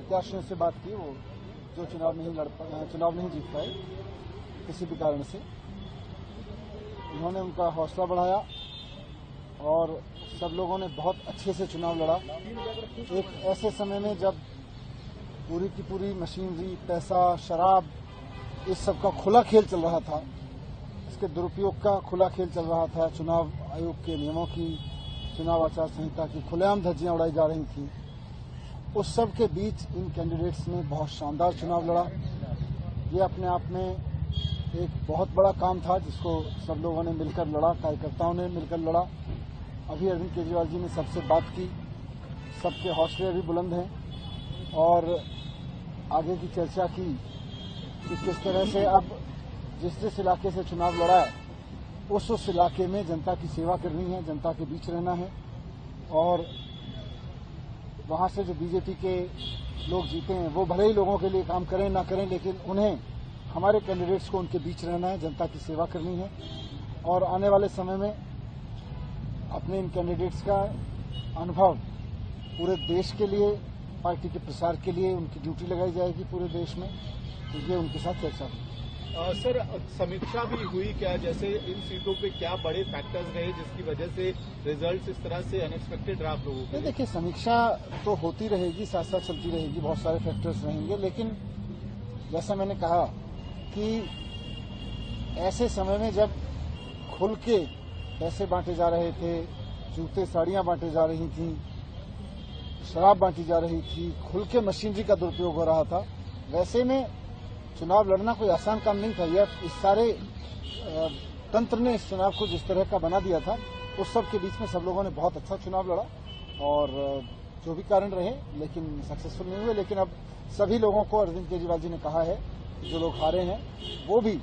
प्रत्याशियों से बात की, वो जो चुनाव नहीं जीत पाए किसी भी कारण से। उन्होंने उनका हौसला बढ़ाया और सब लोगों ने बहुत अच्छे से चुनाव लड़ा। एक ऐसे समय में जब पूरी की पूरी मशीनरी, पैसा, शराब, इस सब का खुला खेल चल रहा था, इसके दुरुपयोग का खुला खेल चल रहा था, चुनाव आयोग के नियमों की, चुनाव आचार संहिता की खुलेआम धज्जियां उड़ाई जा रही थी, उस सब के बीच इन कैंडिडेट्स ने बहुत शानदार चुनाव लड़ा। ये अपने आप में एक बहुत बड़ा काम था जिसको सब लोगों ने मिलकर लड़ा, कार्यकर्ताओं ने मिलकर लड़ा। अभी अरविंद केजरीवाल जी ने सबसे बात की, सबके हौसले अभी बुलंद हैं और आगे की चर्चा की कि किस तरह से अब जिस इलाके से चुनाव लड़ा है उस इलाके में जनता की सेवा करनी है, जनता के बीच रहना है और वहां से जो बीजेपी के लोग जीते हैं वो भले ही लोगों के लिए काम करें ना करें, लेकिन उन्हें, हमारे कैंडिडेट्स को उनके बीच रहना है, जनता की सेवा करनी है और आने वाले समय में अपने इन कैंडिडेट्स का अनुभव पूरे देश के लिए, पार्टी के प्रसार के लिए उनकी ड्यूटी लगाई जाएगी पूरे देश में। तो ये उनके साथ चर्चा हुई। सर, समीक्षा भी हुई क्या, जैसे इन सीटों पे क्या बड़े फैक्टर्स रहे जिसकी वजह से रिजल्ट्स इस तरह से अनएक्सपेक्टेड रहा आप लोगों को? देखिए, समीक्षा तो होती रहेगी, साथ साथ चलती रहेगी, बहुत सारे फैक्टर्स रहेंगे, लेकिन जैसा मैंने कहा कि ऐसे समय में जब खुल के पैसे बांटे जा रहे थे, जूते साड़ियां बांटे जा रही थी, शराब बांटी जा रही थी, खुल के मशीनरी का दुरुपयोग हो रहा था, वैसे में चुनाव लड़ना कोई आसान काम नहीं था। यह इस सारे तंत्र ने इस चुनाव को जिस तरह का बना दिया था, उस सब के बीच में सब लोगों ने बहुत अच्छा चुनाव लड़ा और जो भी कारण रहे लेकिन सक्सेसफुल नहीं हुए। लेकिन अब सभी लोगों को अरविंद केजरीवाल जी ने कहा है कि जो लोग हारे हैं वो भी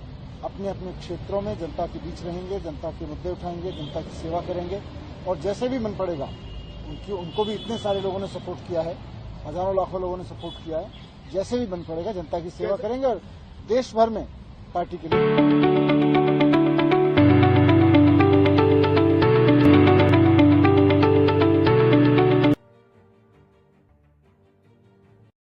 अपने अपने क्षेत्रों में जनता के बीच रहेंगे, जनता के मुद्दे उठाएंगे, जनता की सेवा करेंगे और जैसे भी मन पड़ेगा, उनको भी इतने सारे लोगों ने सपोर्ट किया है, हजारों लाखों लोगों ने सपोर्ट किया है, जैसे भी बन पड़ेगा जनता की सेवा करेंगे और देश भर में पार्टी के लिए